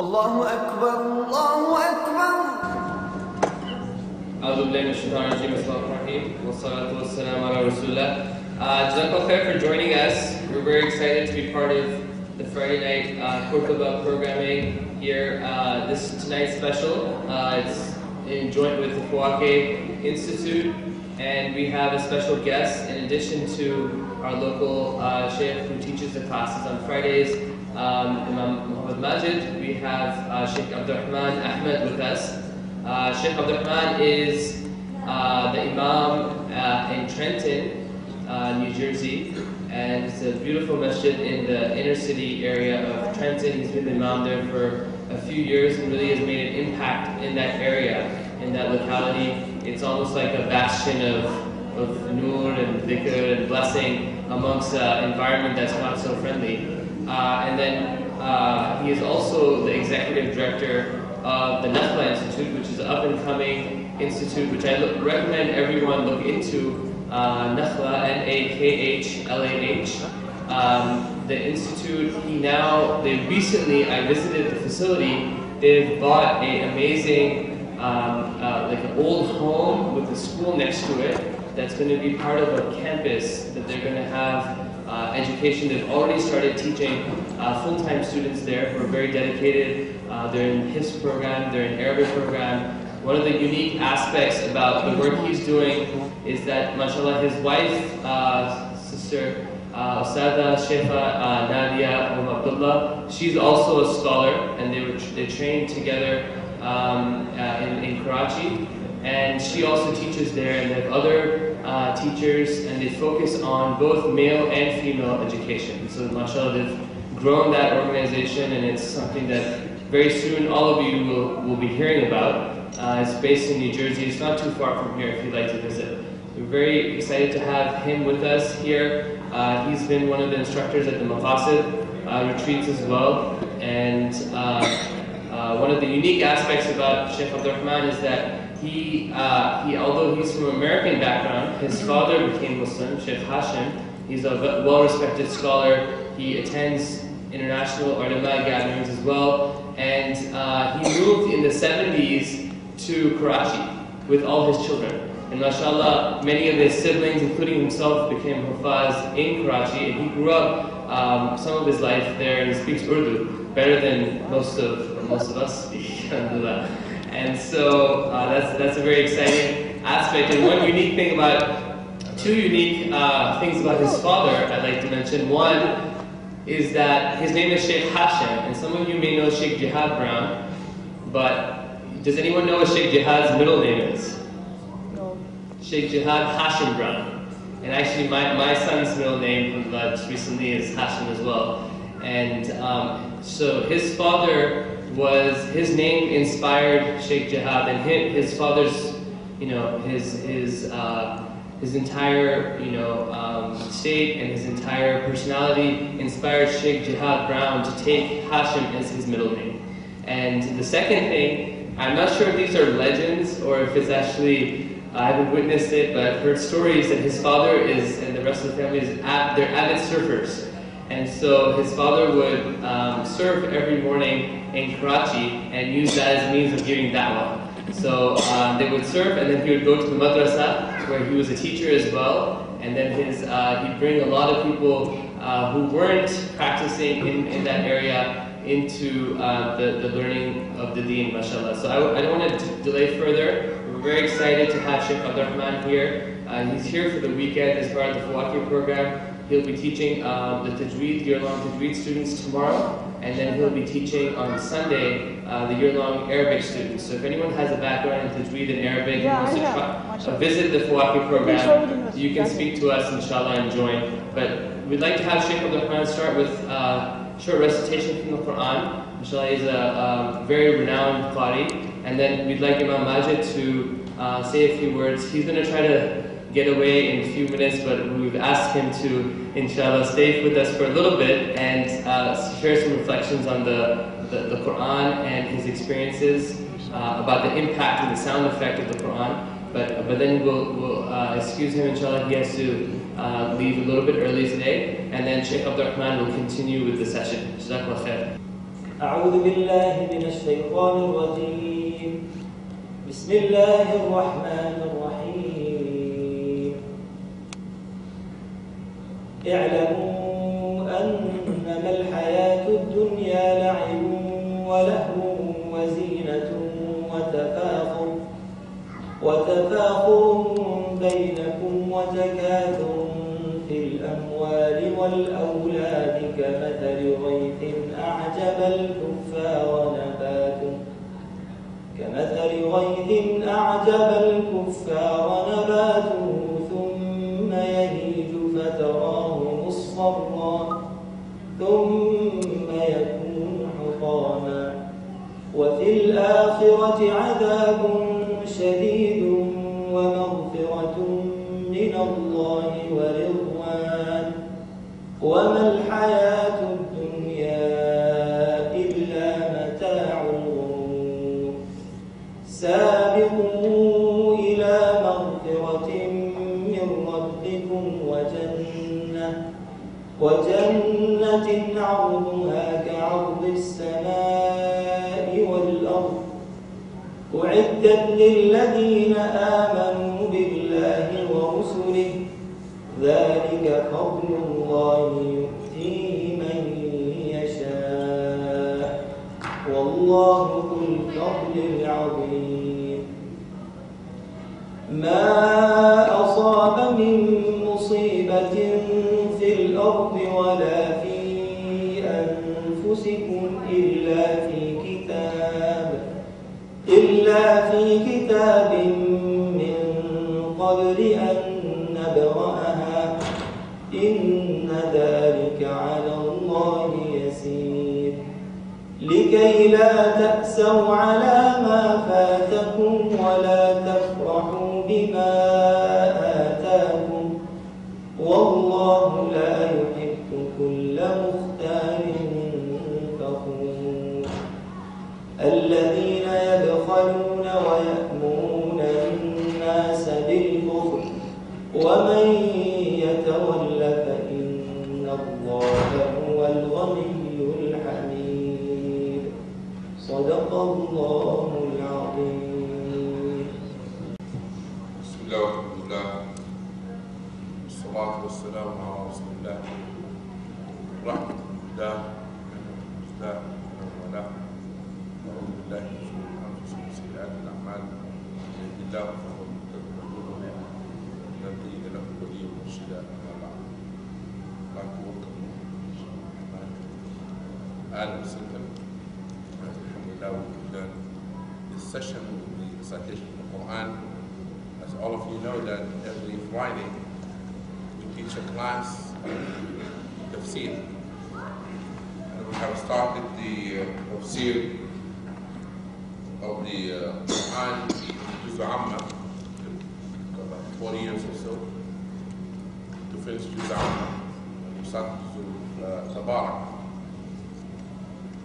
الله أكبر الله أكبر. أعوذ بالله من الشيطان الرجيم. بسم الله الرحمن الرحيم. والصلاة والسلام على رسول الله. Jazakallah khair for joining us. We're very excited to be part of the Friday night Qurtuba programming here. This tonight's special. It's in joint with the Fawakih Institute, and we have a special guest in addition to our local Shaykh who teaches the classes on Fridays. Imam Magid, we have Shaykh Abdurrahman Ahmad with us. Shaykh Abdurrahman is the Imam in Trenton, New Jersey, and it's a beautiful masjid in the inner city area of Trenton. He's been the Imam there for a few years and really has made an impact in that area, in that locality. It's almost like a bastion of nur and dhikr and blessing amongst an environment that's not so friendly. And then he is also the executive director of the Nakhla Institute, which is an up-and-coming institute, which I recommend everyone look into. Nakhla, N-A-K-H-L-A-H. The institute, I visited the facility. They've bought an amazing, like an old home with a school next to it that's going to be part of a campus that they're going to have education. They've already started teaching full-time students there who are very dedicated. They're in Hifz program, they're in Arabic program. One of the unique aspects about the work he's doing is that, mashallah, his wife, sister Usada Sheikha Nadia Abdullah, she's also a scholar, and they trained together in Karachi. And she also teaches there, and they have other teachers, and they focus on both male and female education. So mashallah, they've grown that organization, and it's something that very soon all of you will be hearing about. It's based in New Jersey. It's not too far from here if you'd like to visit. We're very excited to have him with us here. He's been one of the instructors at the Maqasid retreats as well. And one of the unique aspects about Shaykh Abdurrahman is that he although he's from American background, his father became Muslim, Shaykh Hashim. He's a well-respected scholar. He attends international ulama gatherings as well. And he moved in the 70s to Karachi with all his children. And mashallah, many of his siblings, including himself, became Hufaz in Karachi. And he grew up some of his life there, and he speaks Urdu better than most of us speak. Alhamdulillah. And so that's a very exciting aspect. And two unique things about his father I'd like to mention. One is that his name is Shaykh Hashim, and some of you may know Shaykh Jihad Brown, but does anyone know what Shaykh Jihad's middle name is? No. Shaykh Jihad Hashim Brown. And actually my son's middle name just recently is Hashim as well. And so his father his name inspired Shaykh Jihad, and his father's, his entire, state and his entire personality inspired Shaykh Jihad Brown to take Hashim as his middle name. And the second thing, I'm not sure if these are legends or if it's actually, I haven't witnessed it, but I've heard stories that his father and the rest of the family they're avid surfers. And so his father would surf every morning in Karachi and use that as a means of giving da'wah. So they would surf, and then he would go to the madrasa where he was a teacher as well. And then he'd bring a lot of people who weren't practicing in that area into the learning of the deen, mashallah. So I don't want to delay further. We're very excited to have Shaykh Abdurrahman here. He's here for the weekend as part of the Fawakih program. He'll be teaching the Tajweed, year-long Tajweed students tomorrow, and then he'll be teaching on Sunday the year-long Arabic students. So if anyone has a background in Tajweed and Arabic and wants to visit the Fawakih program, you can speak to us, inshallah, and join. But we'd like to have Shaykh Abdurrahman start with short recitation from the Quran. Inshallah, he's a very renowned Qari. And then we'd like Imam Magid to say a few words. He's going to try to get away in a few minutes, but we've asked him to, inshallah, stay with us for a little bit and share some reflections on the Quran and his experiences about the impact and the sound effect of the Quran. But then we'll excuse him, inshallah. He has to leave a little bit early today, and then Shaykh Abdurrahman will continue with the session. Jazakallah khair. أعوذ بالله من الشيطان الرجيم. بسم الله الرحمن الرحيم. اعلموا أنما الحياة الدنيا لعب ولهو وزينة وتفاخر بينكم وتكاثر في الأموال والأولاد كمثل غيث أعجب الكفار نباته ثم يهيج فتراه مصفرا ثم يكون حطاما وفي الآخرة عذاب شديد ومغفرة من الله ورضوان وما الحياة الدنيا إلا متاع الغرور. سابقوا إلى مغفرة من ربكم وجنة عرضها كعرض السماء والأرض أعدت للذين آمنوا بالله ورسله ذلك فضل الله يؤتيه من يشاء والله ذو الفضل العظيم. ما أصاب من مصيبة في الأرض ولا في أنفسكم إلا في كتاب من قبل أن نبرأها إن ذلك على الله يسير. لكي لا تأسوا على ما فاتكم ولا تفرحوا بما آتاكم والله لا يحب كل مختال فخور. الذين يبخلون ويأمرون الناس بالبخل ومن يتول فإن الله هو الغني الحميد. صدق الله العظيم. بسم الله والحمد لله والصلاة والسلام على رسول الله رحمة الله ولا أعوذ بالله من شرور أنفسنا وسيئات الأعمال من يهده الله فهو المهتد ومن يضلل فلن تجد له وليا مرشدا. أما بعد أهلا وسهلا. الحمد لله وكذا. This session will be recitation of the Quran. As all of you know that every Friday we teach a class on tafsir. We have started the tafsir of the Quran Juz Amma about 20 years or so to finish Juz Amma. We started Juz Tabarak.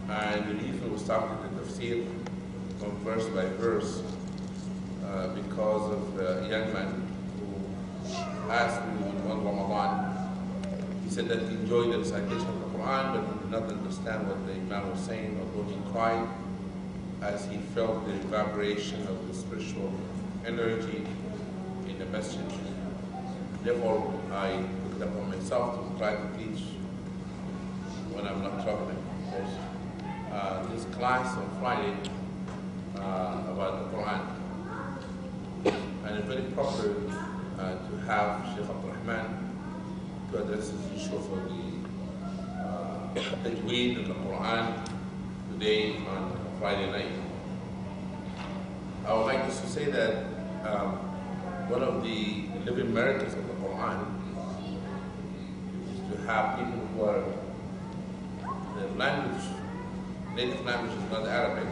And the reason we started the tafsir from verse by verse because of a young man who asked me on Ramadan. He said that he enjoyed the recitation of the Quran but he did not understand what the Imam was saying, although he cried as he felt the vibration of the spiritual energy in the masjid. Therefore, I took it upon myself to try to teach when I'm not traveling. This class on Friday about the Quran, and it's very proper to have Shaykh Abdurrahman to address this issue for the Tajweed in the Quran today on Friday night. I would like just to say that one of the living miracles of the Quran is to have people who are their language, native language is not Arabic,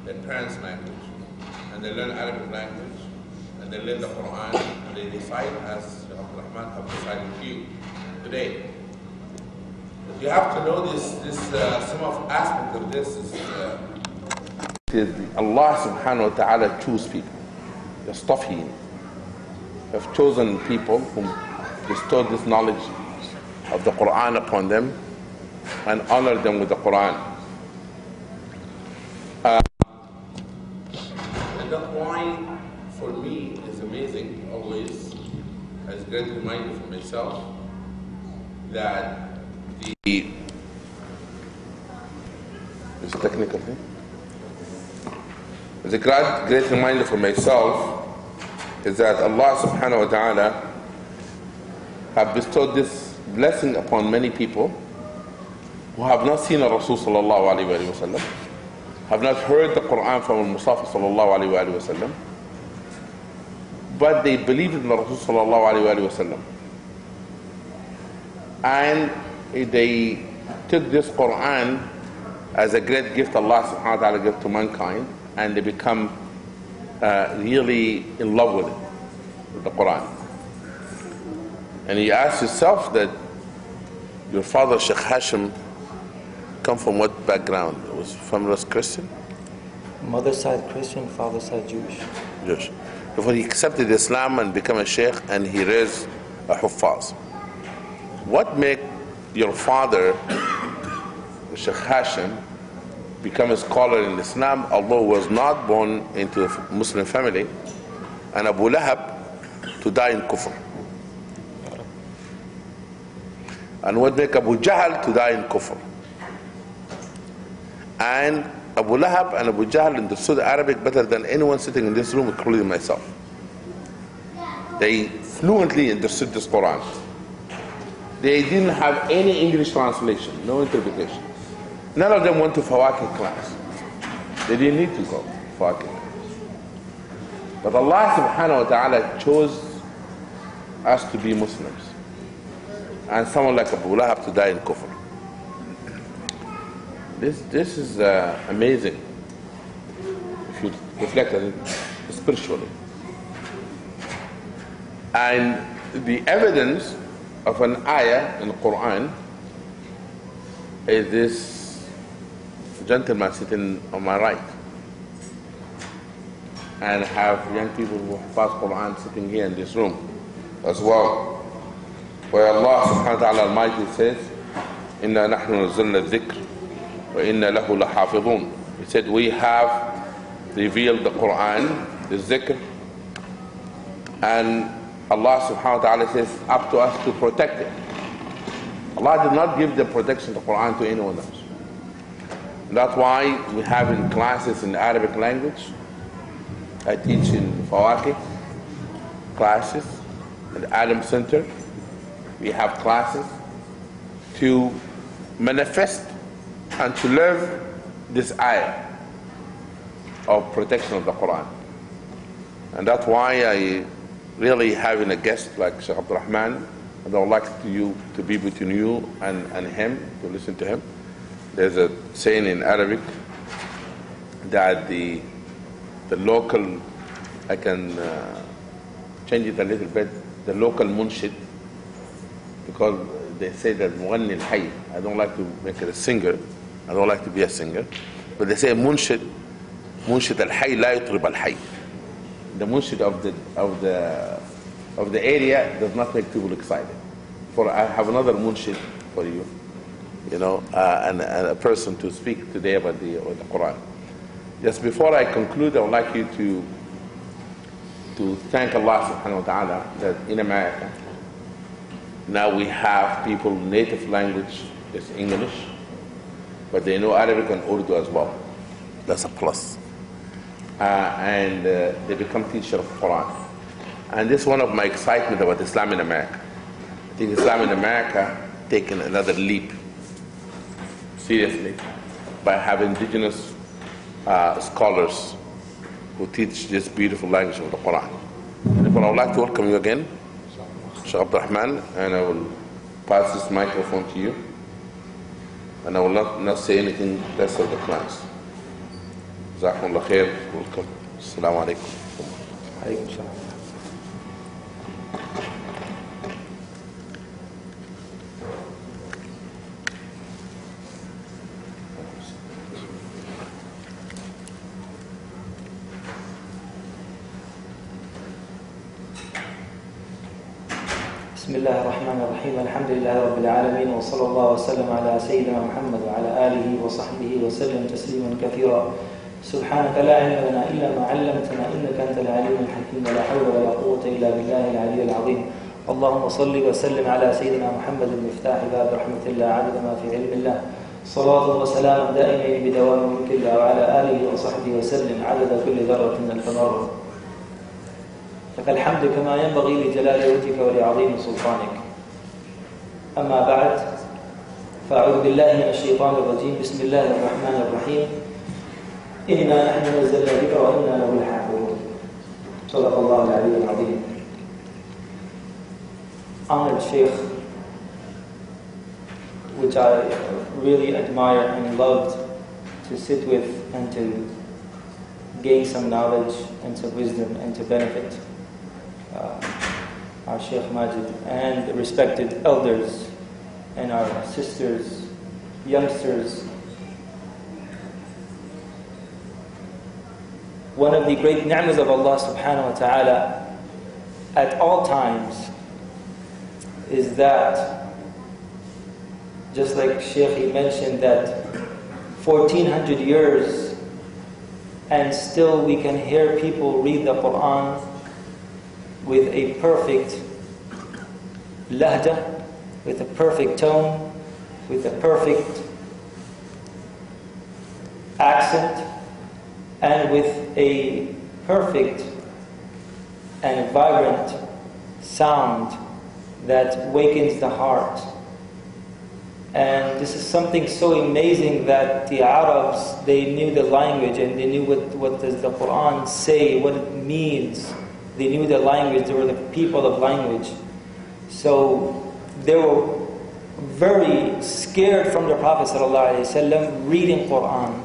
their parents' language, and they learn Arabic language, and they learn the Quran, and they recite as Shaykh Abdurrahman have recited to you today. But you have to know some of aspect of this is Allah subhanahu wa ta'ala choose people. Yastafi. Have chosen people whom bestowed this knowledge of the Quran upon them and honored them with the Quran. myself that the it's a technical thing. The great reminder for myself is that Allah subhanahu wa ta'ala have bestowed this blessing upon many people who have not seen a Rasul sallallahu alayhi wa sallam, have not heard the Quran from the Mustafa sallallahu alayhi wa sallam, but they believed in the Rasul sallallahu alayhi wa sallam. And they took this Quran as a great gift Allah subhanahu wa ta'ala gave to mankind, and they become really in love with it, with the Quran. And you ask yourself that your father, Shaykh Hashim, come from what background? Was family Christian? Mother's side Christian, father's side Jewish. Jewish. Before he accepted Islam and became a sheikh, and he raised a huffaz. What made your father, Shaykh Hashim, become a scholar in Islam, although he was not born into a Muslim family, and Abu Lahab to die in kufr? And what made Abu Jahl to die in kufr? And Abu Lahab and Abu Jahl understood Arabic better than anyone sitting in this room, including myself. They fluently understood this Quran. They didn't have any English translation, no interpretation. None of them went to Fawakih class. They didn't need to go to Fawakih. But Allah subhanahu wa ta'ala chose us to be Muslims, and someone like Abu Lahab to die in kufr. This is amazing if you reflect on it spiritually. And the evidence of an ayah in the Quran is this gentleman sitting on my right, and have young people who pass Quran sitting here in this room as well, where Allah subhanahu wa ta'ala Almighty says, "Inna nahnu nazzalna dhikr wa inna lahu lahafidhun." He said, we have revealed the Quran, the zikr, and Allah subhanahu wa ta'ala says, up to us to protect it. Allah did not give the protection of the Quran to anyone else. And that's why we have in classes in Arabic language. I teach in Fawakih classes at the Adam Center. We have classes to manifest and to live this ayah of protection of the Quran. And that's why I really having a guest like Shaykh Abdurrahman, and I would like you to be between you and him, to listen to him. There's a saying in Arabic that the local, I can change it a little bit, the local munshid, because they say that Mughni al-Hayy, I don't like to make it a singer, I don't like to be a singer, but they say munshid al-Hayy la yutrib al-Hayy. The munshid of the area does not make people excited. For I have another munshid for you, and a person to speak today about the Quran. Just before I conclude, I would like you to thank Allah subhanahu wa ta'ala that in America now we have people native language is English, but they know Arabic and Urdu as well. That's a plus. And they become teachers of Quran. And this is one of my excitement about Islam in America. I think Islam in America taken another leap, seriously, by having indigenous scholars who teach this beautiful language of the Quran. But I would like to welcome you again, Shaykh Abdurrahman, and I will pass this microphone to you. And I will not say anything less of the class. Jazakumullah khair. Welcome. Assalamu alaikum. Alaikum salam. بسم الله الرحمن الرحيم الحمد لله رب العالمين وصلى الله وسلم على سيدنا محمد وعلى آله وصحبه وسلم تسليما كثيرا سبحانك لا علم لنا إلا ما علمتنا إنك أنت العليم الحكيم ولا حول ولا قوة إلا بالله العلي العظيم اللهم صل وسلم على سيدنا محمد المفتاح باب رحمة الله عدد ما في علم الله صلاة وسلام دائمين بدوام ملك الله وعلى آله وصحبه وسلم عدد كل ذرة ألف مرة. لك الحمد كما ينبغي لجلال وجهك ولعظيم سلطانك. أما بعد، فأعوذ بالله من الشيطان الرجيم. بسم الله الرحمن الرحيم. إنا نحن نزلنا الذكر وإنا له لحافظون. صدق الله العلي العظيم. Honored Shaykh, which I really admire and loved to sit with and to gain some knowledge and some wisdom and to benefit our Shaykh Magid and respected elders and our sisters, youngsters. One of the great ni'mas of Allah subhanahu wa ta'ala at all times is that, just like Shaykh he mentioned, that 1400 years and still we can hear people read the Quran with a perfect lahja, with a perfect tone, with a perfect accent, and with a perfect and vibrant sound that wakens the heart. And this is something so amazing that the Arabs, they knew the language and they knew what does the Quran say, what it means. They knew the language, they were the people of language. So they were very scared from the Prophet ﷺ reading Quran.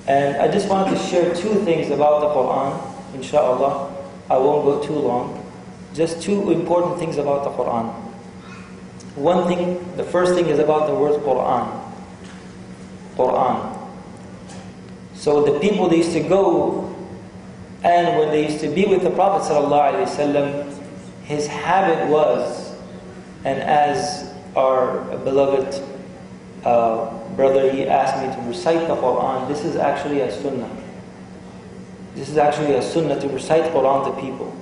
And I just wanted to share two things about the Quran, inshallah. I won't go too long. Just two important things about the Quran. One thing, the first thing is about the word Quran. Quran. So the people, they used to go, and when they used to be with the Prophet ﷺ, his habit was, and as our beloved brother, he asked me to recite the Quran. This is actually a sunnah. This is actually a sunnah to recite Quran to people.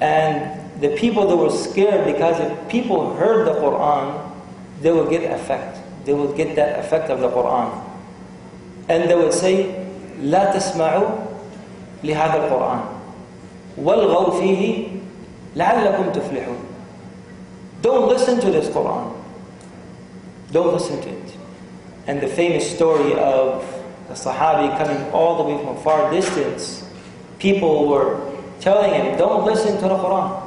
And the people, they were scared because if people heard the Quran, they would get effect. They would get that effect of the Quran. And they would say, لا تسمعوا لهذا القرآن والغوا فيه لعلكم تفلحون. Don't listen to this Quran. Don't listen to it. And the famous story of the Sahabi coming all the way from a far distance, people were telling him, don't listen to the Quran.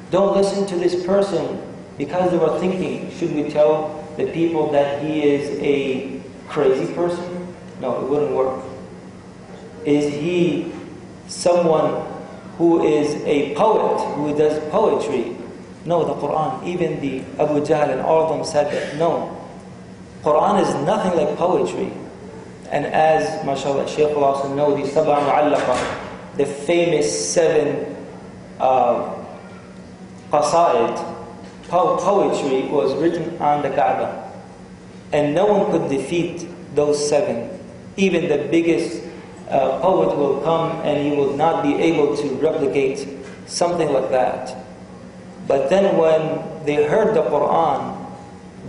Don't listen to this person, because they were thinking, should we tell the people that he is a crazy person? No, it wouldn't work. Is he someone who is a poet, who does poetry? No, the Quran, even the Abu Jahl and all of them said that, no. Quran is nothing like poetry. And as, mashallah, Shaykh will also know, the Sab'a Mu'allaqa, the famous 7 qasaid, poetry was written on the Kaaba. And no one could defeat those 7. Even the biggest poet will come and he will not be able to replicate something like that. But then when they heard the Quran,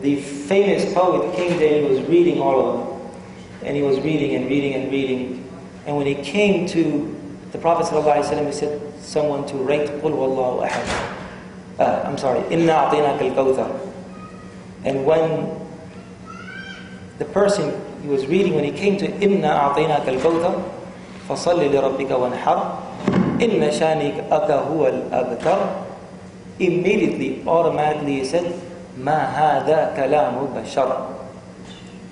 the famous poet came there and he was reading all of them. And he was reading and reading and reading. And when he came to the Prophet ﷺ, he said someone to write قُلْ وَاللَّهُ أَحَدٌ. I'm sorry, إِنَّا أَعْطِينَاكَ الْكَوْثَرَ. And when the person he was reading, when he came to إِنَّا أَعْطِينَاكَ الْكَوْثَرَ فَصَلِّ لِرَبِّكَ وَانْحَرْ إِنَّ شَانِئَكَ هُوَ الْأَبْتَرُ. Immediately, automatically he said, مَا هَذَا كَلَامُ بَشَرٍ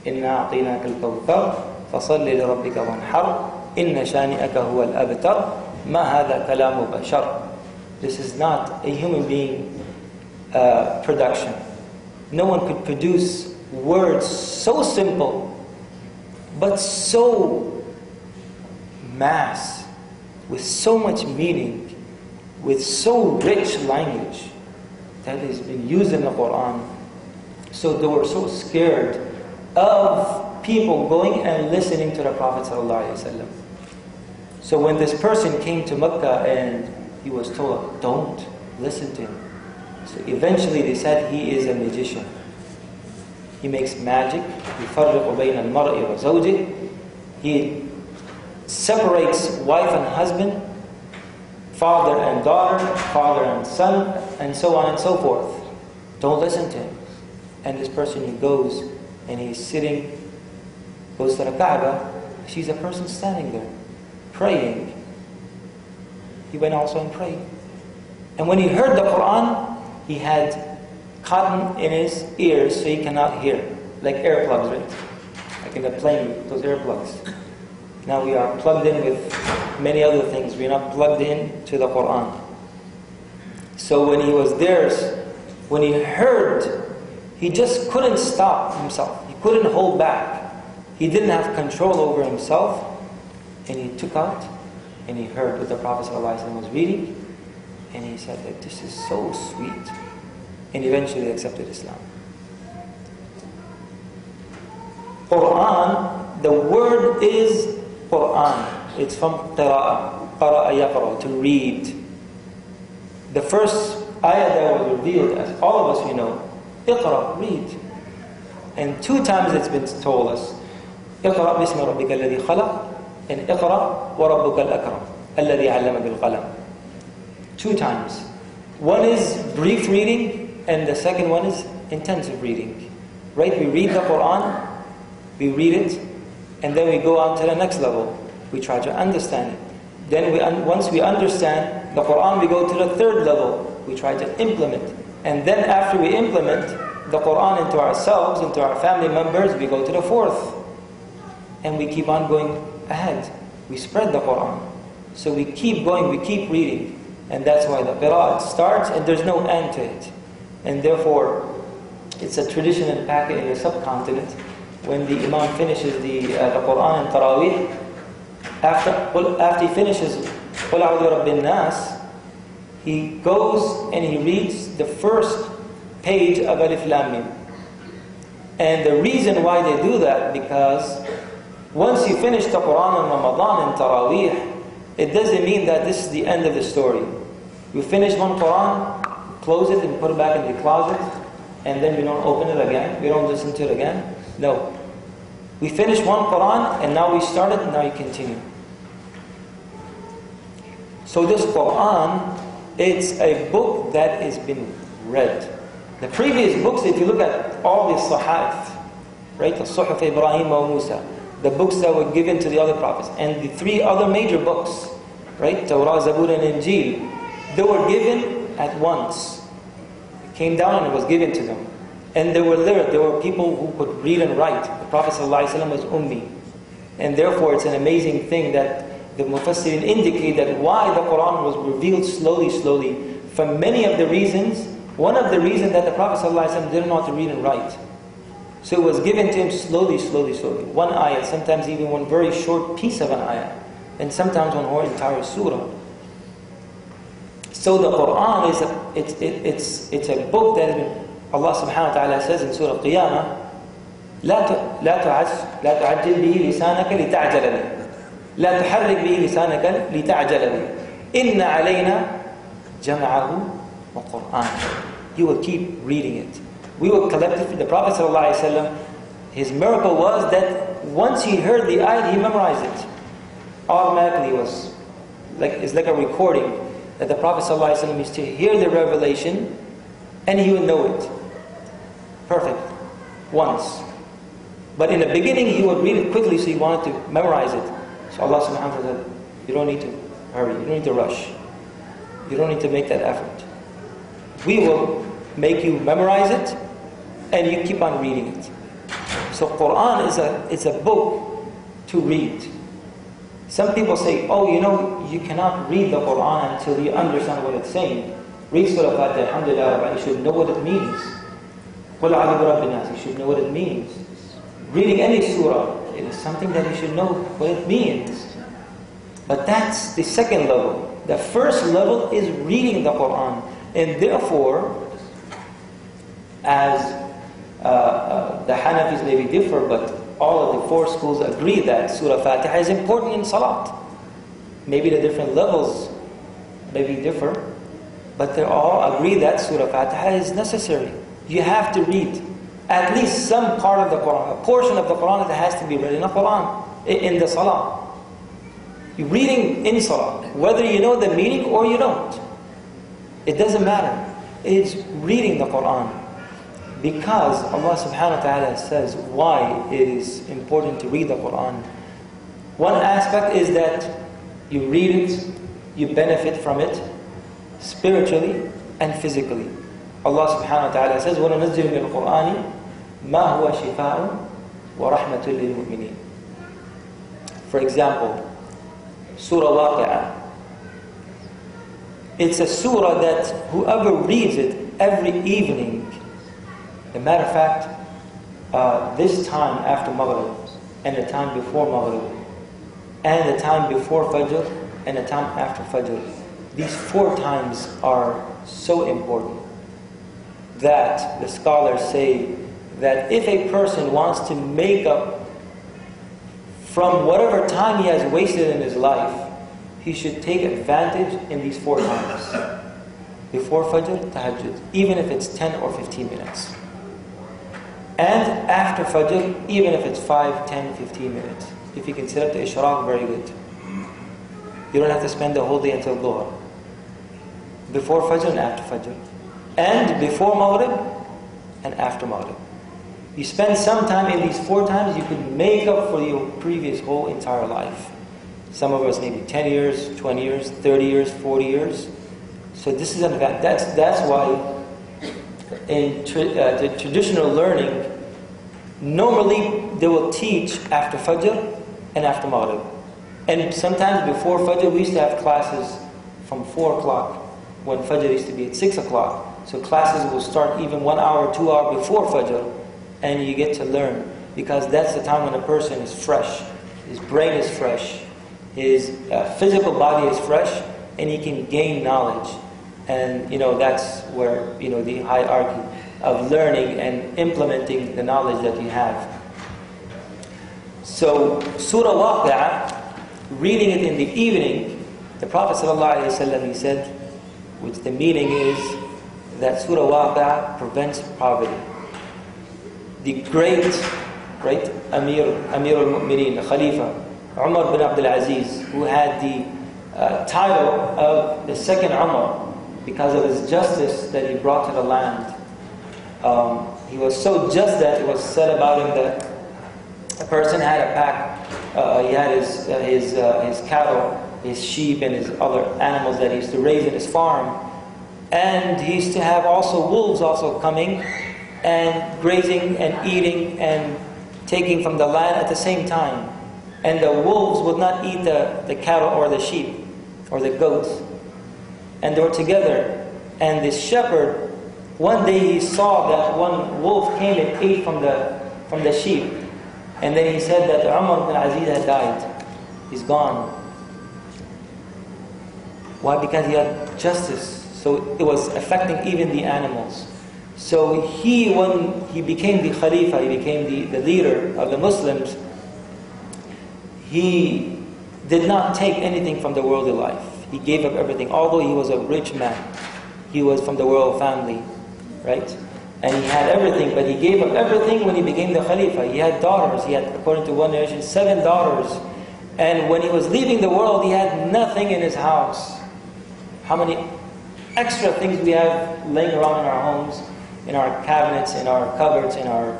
إِنَّا أَعْطِينَاكَ الْكَوْثَرَ فَصَلِّ لِرَبِّكَ وَانْحَرْ إِنَّ شَانِئَكَ هُوَ الْأَبْتَرُ مَا هَذَا كَلَامُ بَشَرٍ. This is not a human being production. No one could produce words so simple, but so mass, with so much meaning, with so rich language that has been used in the Quran. So they were so scared of people going and listening to the Prophet ﷺ. So when this person came to Mecca and he was told, don't listen to him. So eventually they said he is a magician. He makes magic. يفرق بين المرء وزوجه. He separates wife and husband, father and daughter, father and son, and so on and so forth. Don't listen to him. And this person, he goes and he's sitting, goes to the Kaaba. She's a person standing there, praying. He went also and prayed. And when he heard the Quran, he had cotton in his ears so he cannot hear. Like earplugs, right? Like in the plane, those earplugs. Now we are plugged in with many other things. We are not plugged in to the Quran. So when he was there, when he heard, he just couldn't stop himself. He couldn't hold back. He didn't have control over himself. And he took out and he heard what the Prophet ﷺ was reading. And he said that this is so sweet. And eventually accepted Islam. Quran, the word is Quran. It's from qira'a. Qara'a yaqra, to read. The first ayah that was revealed, as all of us we know, Iqra, read. And 2 times it's been told us, Iqra bismi rabbika alladhi khalaq, and Iqra wa rabbuka al-akram, alladhi 'allama bil qalam. 2 times. One is brief reading, and the second one is intensive reading. Right? We read the Quran, we read it, and then we go on to the next level. We try to understand it. Then once we understand the Quran, we go to the 3rd level. We try to implement. And then after we implement the Quran into ourselves, into our family members, we go to the 4th. And we keep on going ahead. We spread the Quran. So we keep going, we keep reading. And that's why the qira'at starts and there's no end to it. And therefore, it's a tradition in Pakistan, in the subcontinent, when the Imam finishes the Quran and Taraweeh, after he finishes Qul A'udhu Rabbin Nas, he goes and he reads the first page of Alif Lam Mim. And the reason why they do that, because once you finish the Quran in Ramadan and Taraweeh, it doesn't mean that this is the end of the story. You finish one Quran, close it and put it back in the closet, and then we don't open it again, we don't listen to it again. No. We finish one Quran, and now we start it, and now you continue. So this Quran, it's a book that has been read. The previous books, if you look at all the Sahaf, right, the Suhuf Ibrahim wa Musa, the books that were given to the other prophets, and the 3 other major books, right, Torah, Zabur, and Injil, they were given at once. It came down and it was given to them. And they were literate. There were people who could read and write. The Prophet ﷺ was Ummi. And therefore it's an amazing thing that the Mufassirin indicate that why the Quran was revealed slowly. For many of the reasons, one of the reasons that the Prophet ﷺ didn't know how to read and write. So it was given to him slowly. One ayah, sometimes even one very short piece of an ayah. And sometimes one whole entire surah. So the Quran it's a book that has been, Allah subhanahu wa ta'ala says in Surah Qiyamah, لا تعجل به لسانك لتعجل به لا تحرك به لسانك لتعجل به إن علينا جمعه وقرآن. You will keep reading it. We will collectively, the Prophet ﷺ, his miracle was that once he heard the ayat, he memorized it. Automatically was it's like a recording that the Prophet ﷺ used to hear the revelation and he would know it. Perfect. Once. But in the beginning he would read it quickly, so he wanted to memorize it. So Allah subhanahu wa ta'ala said, you don't need to hurry, you don't need to rush. You don't need to make that effort. We will make you memorize it and you keep on reading it. So Quran is a book to read. Some people say, oh, you cannot read the Quran until you understand what it's saying. Read Surah Fatiha, Alhamdulillah, you should know what it means. Qul A'udhu Rabbin Nas, you should know what it means. Reading any surah, it is something that you should know what it means. But that's the second level. The first level is reading the Quran. And therefore, as the Hanafis maybe differ, but all of the 4 schools agree that Surah Fatiha is important in Salat. Maybe the different levels maybe differ. But they all agree that Surah Fatiha is necessary. You have to read at least some part of the Quran, a portion of the Quran that has to be read in the Quran, in the Salah. You're reading in Salah, whether you know the meaning or you don't. It doesn't matter. It's reading the Quran. Because Allah subhanahu wa ta'ala says why it is important to read the Quran. One aspect is that you read it, you benefit from it, spiritually and physically. Allah subhanahu wa ta'ala says, وَنَنَزِّلُ مِنَ الْقُرْآنِ مَا هُوَ شِفَاءٌ وَرَحْمَةٌ لِلْمُؤْمِنِينَ. For example, Surah Waqi'ah. It's a surah that whoever reads it every evening, as a matter of fact, this time after Maghrib, and the time before Maghrib, and the time before Fajr, and the time after Fajr. These 4 times are so important that the scholars say that if a person wants to make up from whatever time he has wasted in his life, he should take advantage in these 4 times. Before Fajr, Tahajjud, even if it's 10 or 15 minutes. And after Fajr, even if it's 5, 10, 15 minutes. If you can set up the Ishraq, very good. You don't have to spend the whole day until Dhuhr. Before Fajr and after Fajr. And before Maghrib and after Maghrib. You spend some time in these 4 times, you could make up for your previous whole entire life. Some of us maybe 10 years, 20 years, 30 years, 40 years. So this is an event. That's why in the traditional learning, normally they will teach after Fajr and after Maghrib. And sometimes before Fajr, we used to have classes from 4 o'clock, when Fajr used to be at 6 o'clock. So classes will start even 1 hour, 2 hours before Fajr, and you get to learn. Because that's the time when a person is fresh, his brain is fresh, his physical body is fresh, and he can gain knowledge. And that's where the hierarchy of learning and implementing the knowledge that you have. So Surah Waqi'ah, reading it in the evening, the Prophet ﷺ, he said, which the meaning is that Surah Waqi'ah prevents poverty. The great Amir al-Mu'mineen, the Khalifa, Umar bin Abdul Aziz, who had the title of the second Umar because of his justice that he brought to the land. He was so just that it was said about him that a person had a pack, he had his cattle, his sheep and his other animals that he used to raise in his farm. And he used to have also wolves also coming and grazing and eating and taking from the land at the same time. And the wolves would not eat the cattle or the sheep or the goats. And they were together. And this shepherd, one day he saw that one wolf came and ate from the sheep. And then he said that Umar bin Aziz had died. He's gone. Why? Because he had justice. So it was affecting even the animals. So when he became the Khalifa, he became the leader of the Muslims, he did not take anything from the worldly life. He gave up everything. Although he was a rich man, he was from the royal family, right? And he had everything, but he gave up everything when he became the Khalifa. He had daughters. He had, according to one narration, 7 daughters. And when he was leaving the world, he had nothing in his house. How many extra things we have laying around in our homes, in our cabinets, in our cupboards, in our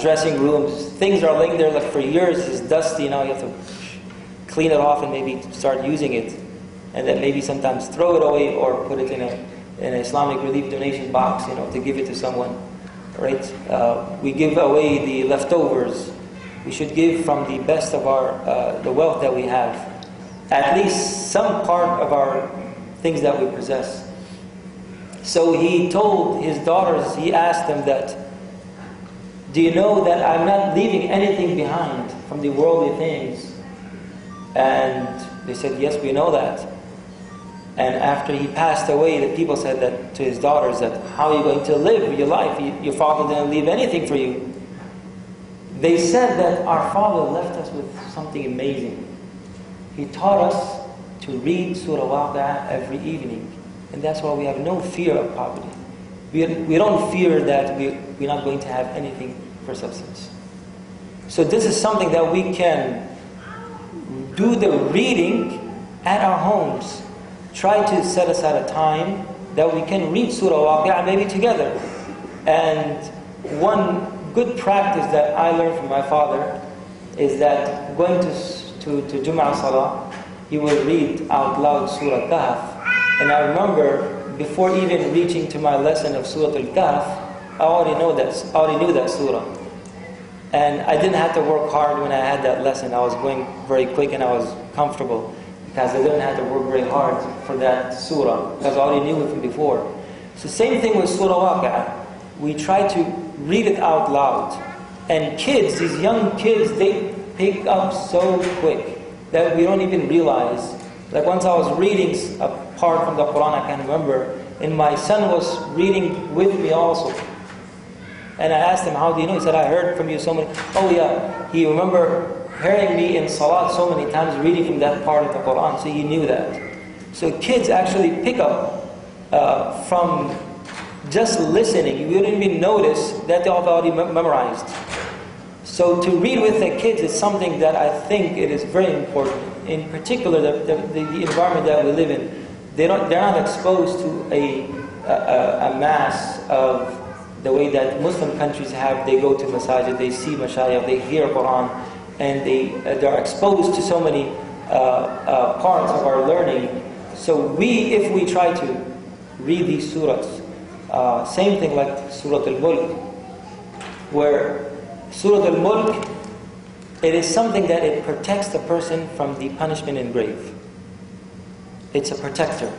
dressing rooms. Things are laying there like for years. It's dusty. Now you have to clean it off and maybe start using it. And then maybe sometimes throw it away or put it in an Islamic relief donation box, to give it to someone. Right? We give away the leftovers. We should give from the best of the wealth that we have. At least some part of our things that we possess. So he told his daughters, he asked them that, do you know that I'm not leaving anything behind from the worldly things? And they said, yes, we know that. And after he passed away, the people said that to his daughters, that how are you going to live your life? Your father didn't leave anything for you. They said that our father left us with something amazing. He taught us to read Surah Waqi'ah every evening. And that's why we have no fear of poverty. We don't fear that we're not going to have anything for substance. So this is something that we can do the reading at our homes. Try to set aside a time that we can read Surah Waqi'ah maybe together. And one good practice that I learned from my father is that going to Jum'ah Salah, he will read out loud Surah Kahf. And I remember, before even reaching to my lesson of Surah Al-Kahf, I already knew that surah. And I didn't have to work hard when I had that lesson. I was going very quick and I was comfortable because I didn't have to work very hard for that surah because I already knew it from before. So same thing with Surah Waqi'ah. We try to read it out loud. And kids, these young kids, they pick up so quick that we don't even realize. Like once I was reading a part from the Quran, I can remember, and my son was reading with me also. And I asked him, how do you know? He said, I heard from you so many. Oh yeah, he remember hearing me in Salat so many times reading from that part of the Quran, so he knew that. So kids actually pick up from just listening. You don't even notice that they've already memorized. So to read with the kids is something that I think it is very important. In particular, the environment that we live in, they're not exposed to a mass of the way that Muslim countries have. They go to masajid, they see mashayikh, they hear Quran, and they're exposed to so many parts of our learning. So if we try to read these surahs, same thing like Surah Al-Mulk, where Surah Al-Mulk, it is something that it protects the person from the punishment in grave. It's a protector.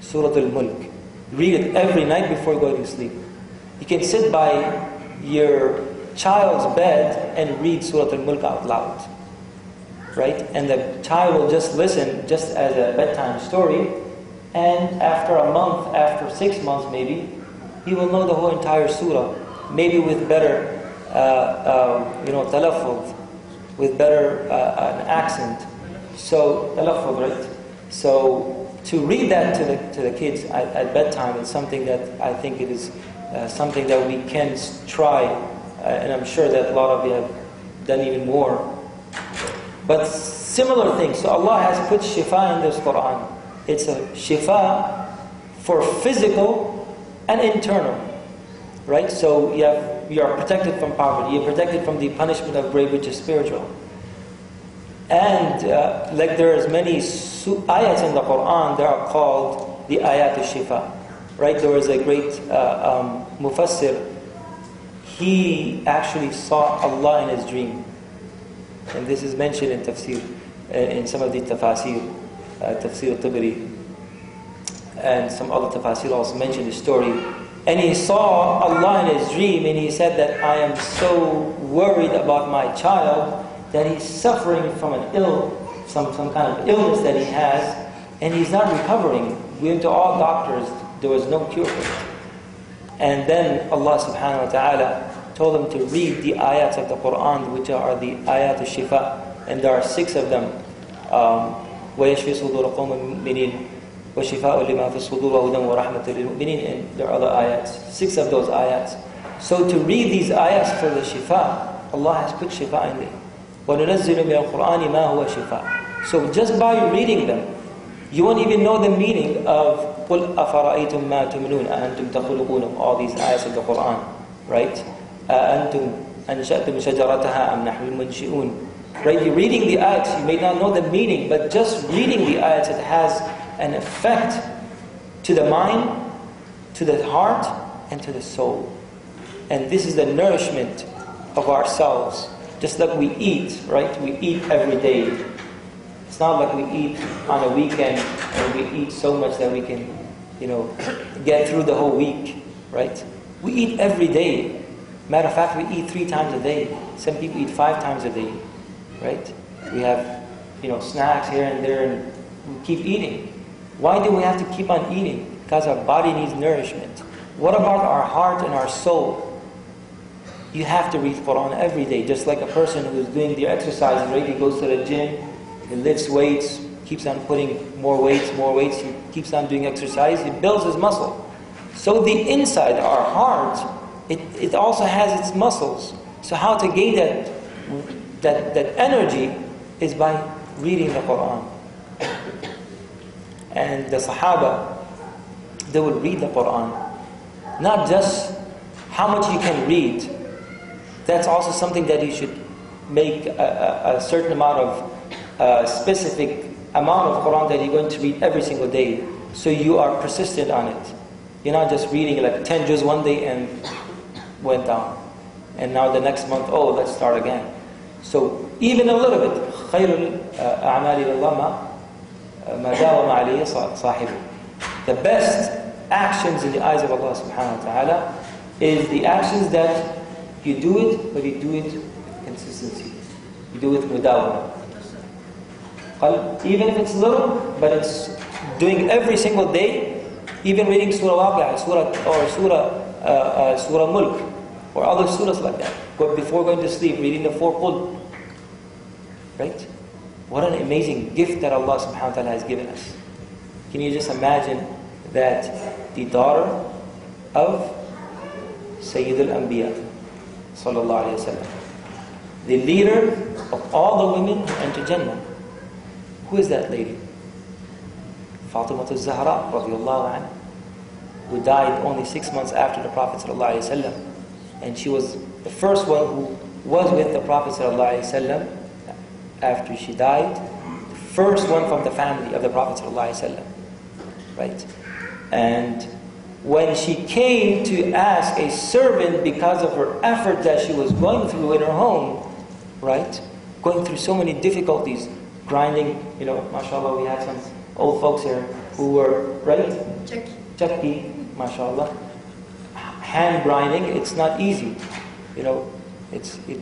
Surah Al-Mulk. Read it every night before going to sleep. You can sit by your child's bed and read Surah Al-Mulk out loud. Right? And the child will just listen just as a bedtime story. And after a month, after 6 months maybe, he will know the whole entire surah. Maybe with better talaffuz, with better an accent. So talaffuz, right? So to read that to the kids at bedtime is something that I think it is something that we can try, and I'm sure that a lot of you have done even more. But similar things. So Allah has put shifa in this Quran. It's a shifa for physical and internal, right? So you are protected from poverty. You're protected from the punishment of grave, which is spiritual. And like there is many ayats in the Quran that are called the ayat al-shifa, right? There was a great mufassir. He actually saw Allah in his dream, and this is mentioned in tafsir, in some of the tafasir, tafsir al-Tabari, and some other tafasir also mention the story. And he saw Allah in his dream, and he said that I am so worried about my child that he's suffering from some kind of illness that he has, and he's not recovering. We went to all doctors, there was no cure for it. And then Allah subhanahu wa ta'ala told him to read the ayats of the Quran, which are the ayat al-shifa, and there are 6 of them. وَيَشْفِي صُدُورَ قَوْمٍ مُؤْمِنِينَ وَشِفَاءٌ لِمَا فِي الصُّدُورِ وَهُدًى وَرَحْمَةٌ لِلْمُؤْمِنِينَ, and there are other ayats, 6 of those ayats. So to read these ayats for the shifa, Allah has put shifa in there. وَنُنَزِّلُ مِنَ الْقُرْآنِ مَا هُوَ شِفَاءٌ. So just by reading them, you won't even know the meaning of قُلْ أَفَرَأَيْتُمْ مَا تُمْنُونَ أَأَنْتُمْ تَخْلُقُونَ, all these ayats of the Quran, right? أَأَنْتُمْ أَنْشَأْتُمْ شَجَرَتَهَا أَمْ نَحْنُ الْمُنْشِئُونَ. Right? You're reading the ayats, you may not know the meaning, but just reading the ayats, it has an effect to the mind, to the heart, and to the soul. And this is the nourishment of ourselves. Just like we eat, right? We eat every day. It's not like we eat on a weekend and we eat so much that we can, get through the whole week, right? We eat every day. Matter of fact, we eat 3 times a day. Some people eat 5 times a day, right? We have, snacks here and there, and we keep eating. Why do we have to keep on eating? Because our body needs nourishment. What about our heart and our soul? You have to read Quran every day, just like a person who's doing the exercise, right? He goes to the gym, he lifts weights, he keeps on putting more weights, he keeps on doing exercise, he builds his muscle. So the inside, our heart, it also has its muscles. So how to gain that energy is by reading the Quran. And the Sahaba, they would read the Quran. Not just how much you can read. That's also something that you should make a certain amount of specific amount of Quran that you're going to read every single day. So you are persistent on it. You're not just reading like 10 juz one day and went down. And now the next month, let's start again. So even a little bit. خَيْرُ الْأَعْمَالِ لِلَّهِ مَا دَاوَمَ عَلَيْهِ صَاحِبُهُ. The best actions in the eyes of Allah subhanahu wa ta'ala is the actions that you do it, but you do it with consistency. You do it mudawama. Even if it's little, but it's doing every single day, even reading Surah Waqi'ah, Surah Mulk, or other surahs like that. But before going to sleep, reading the 4 Qul. Right? What an amazing gift that Allah subhanahu wa ta'ala has given us. Can you just imagine that the daughter of Sayyid al-Anbiya, sallallahu alayhi wa sallam, the leader of all the women who enter Jannah. Who is that lady? Fatima al-Zahra, radiallahu anha, who died only 6 months after the Prophet sallallahu alayhi wa sallam. And she was the first one who was with the Prophet sallallahu alayhi wa sallam after she died. The first one from the family of the Prophet sallallahu alayhi wa sallam. Right? And when she came to ask a servant because of her effort that she was going through in her home, right? Going through so many difficulties, grinding, mashallah, we had some old folks here who were, right? Chakki, mashallah. Hand grinding, it's not easy. It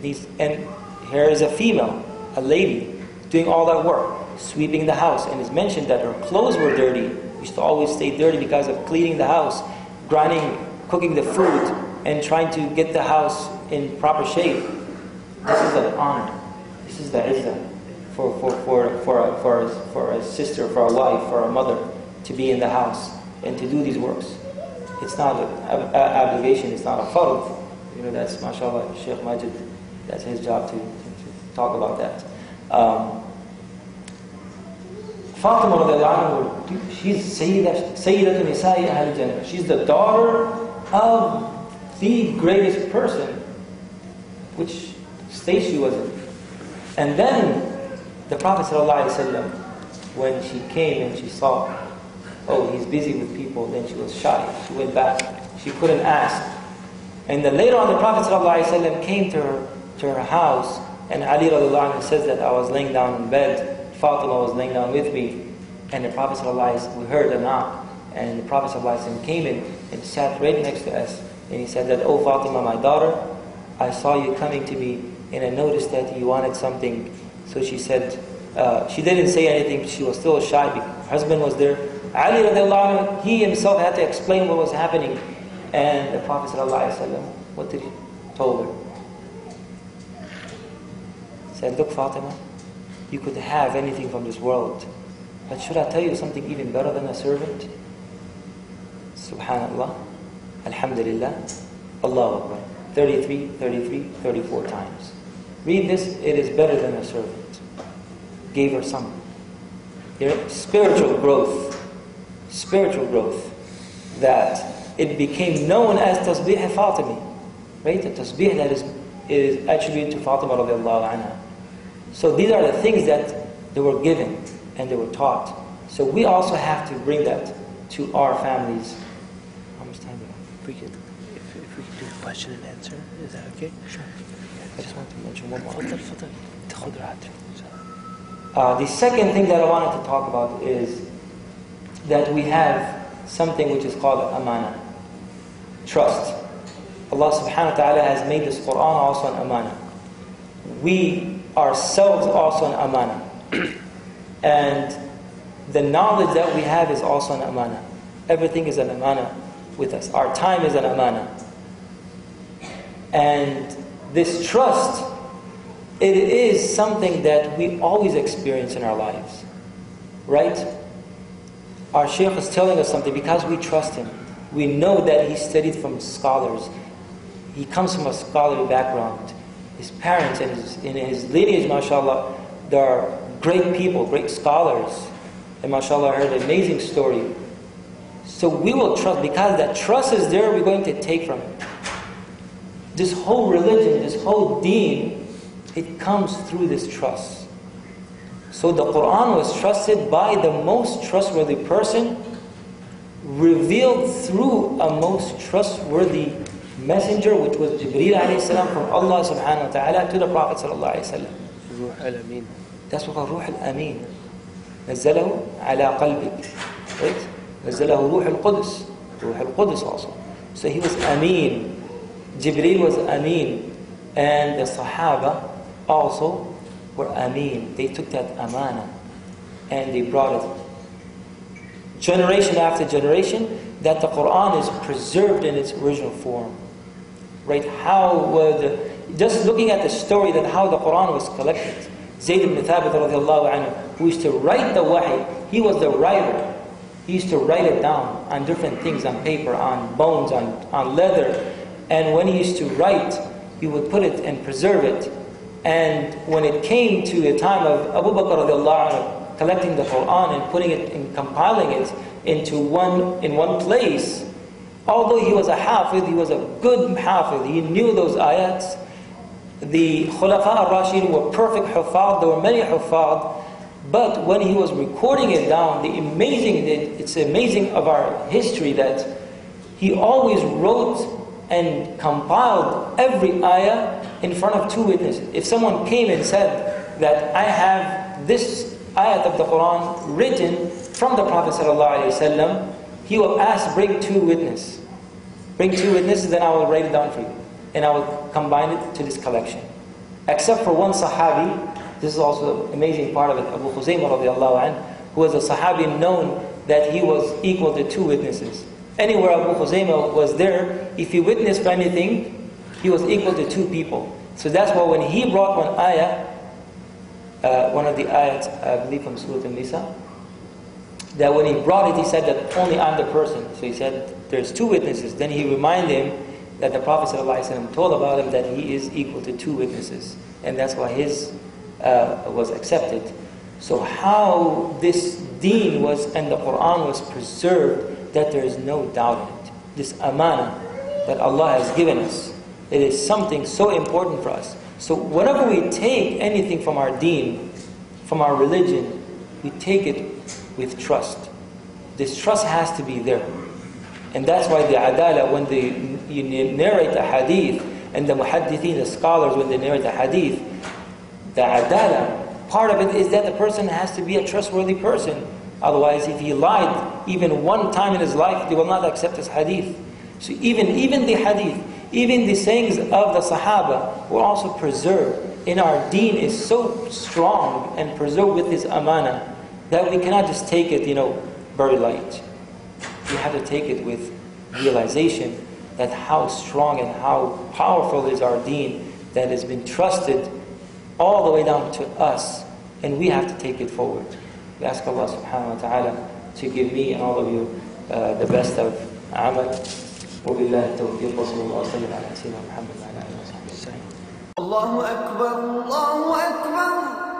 needs, and here is a female, a lady, doing all that work, sweeping the house. And it's mentioned that her clothes were dirty. Used to always stay dirty because of cleaning the house, grinding, cooking the food, and trying to get the house in proper shape. This is an honor. This is the izzah for a sister, for a wife, for a mother to be in the house and to do these works. It's not an obligation. It's not a fard. That's mashallah Shaykh Magid. That's his job to talk about that. Fatima radiallahu anha, she's Sayyidatu Nisa'i Ahl Jannah. She's the daughter of the greatest person, which state she was in. And then the Prophet ﷺ, when she came and she saw, he's busy with people, then she was shy. She went back. She couldn't ask. And then later on, the Prophet ﷺ came to her house, and Ali radiallahu anhu says that I was laying down in bed. Fatima was laying down with me, and the Prophet ﷺ, we heard a knock, and the Prophet ﷺ came in and sat right next to us, and he said that, Fatima, my daughter, I saw you coming to me, and I noticed that you wanted something. So she said, she didn't say anything, she was still shy because her husband was there. Ali radiallahu anhu, he himself had to explain what was happening, and the Prophet ﷺ, what did he told her? He said, look, Fatima, you could have anything from this world, but should I tell you something even better than a servant? Subhanallah, Alhamdulillah, Allahu Akbar. 33, 34 times. Read this, it is better than a servant. Gave her some. Spiritual growth, that it became known as Tasbih Fatimi. Right? The Tasbih that is attributed to Fatima radiallahu anha. So these are the things that they were given and they were taught. So we also have to bring that to our families. How much time do we have? If we could do question and answer, is that okay? Sure. I just want to mention one more. The second thing that I wanted to talk about is that we have something which is called amana. Trust. Allah subhanahu wa ta'ala has made this Quran also an amana. We ourselves also an amana. And the knowledge that we have is also an amana. Everything is an amana with us. Our time is an amana. And this trust, it is something that we always experience in our lives. right? Our Shaykh is telling us something because we trust him. We know that he studied from scholars. He comes from a scholarly background. His parents and in his lineage, mashallah, there are great people, great scholars. And mashallah, I heard an amazing story. So we will trust, because that trust is there, we're going to take from it. This whole religion, this whole deen, it comes through this trust. So the Quran was trusted by the most trustworthy person, revealed through a most trustworthy messenger, which was Jibreel alayhi salam from Allah subhanahu wa ta'ala to the Prophet sallallahu alayhi wa sallam. Ruh al-Amin. That's what called Ruh al-Amin. نزله على قلبك. Right? نزله روح القدس. Ruh al-Qudus also. So he was Amin. Jibreel was Amin. And the Sahaba also were Amin. They took that amana and they brought it generation after generation, that the Quran is preserved in its original form. Right? Just looking at the story that how the Quran was collected. Zayd ibn Thabit radiallahu anhu, who used to write the wahi, he was the writer. He used to write it down on different things, on paper, on bones, on leather. And when he used to write, he would put it and preserve it. And when it came to the time of Abu Bakr radiallahu anhu, collecting the Quran and putting it and compiling it in one place, although he was a hafiz, he was a good hafiz, he knew those ayats. The Khulafa al-Rashidun were perfect hufad, there were many hufad, but when he was recording it down, it's amazing of our history that he always wrote and compiled every ayah in front of two witnesses. If someone came and said that I have this ayat of the Quran written from the Prophet ﷺ, he will ask, bring two witnesses. Bring two witnesses, then I will write it down for you. And I will combine it to this collection. Except for one Sahabi, this is also an amazing part of it, Abu Khuzaymah radiallahu anhu, who was a Sahabi known that he was equal to two witnesses. Anywhere Abu Khuzaymah was there, if he witnessed for anything, he was equal to two people. So that's why when he brought one ayah, one of the ayats, I believe from Surah An-Nisa, that when he brought it, he said that only I'm the person. So he said, there's two witnesses. Then he reminded him that the Prophet ﷺ told about him that he is equal to two witnesses. And that's why his was accepted. So how this deen was, and the Quran was preserved, that there is no doubt in it. This amana that Allah has given us, it is something so important for us. So whenever we take anything from our deen, from our religion, we take it with trust. This trust has to be there. And that's why the adala, when you narrate a hadith, and the muhaddithin, the scholars, when they narrate a hadith, the adala, part of it is that the person has to be a trustworthy person. Otherwise, if he lied even one time in his life, they will not accept his hadith. So even the hadith, even the sayings of the Sahaba were also preserved. In our deen is so strong and preserved with his amana that we cannot just take it, very light. We have to take it with realization that how strong and how powerful is our deen that has been trusted all the way down to us, and we have to take it forward. We ask Allah subhanahu wa ta'ala to give me and all of you the best of amal. وبالله التوفيق وصلى الله وسلم على سيدنا محمد وعلى اله وصحبه وسلم. الله أكبر الله أكبر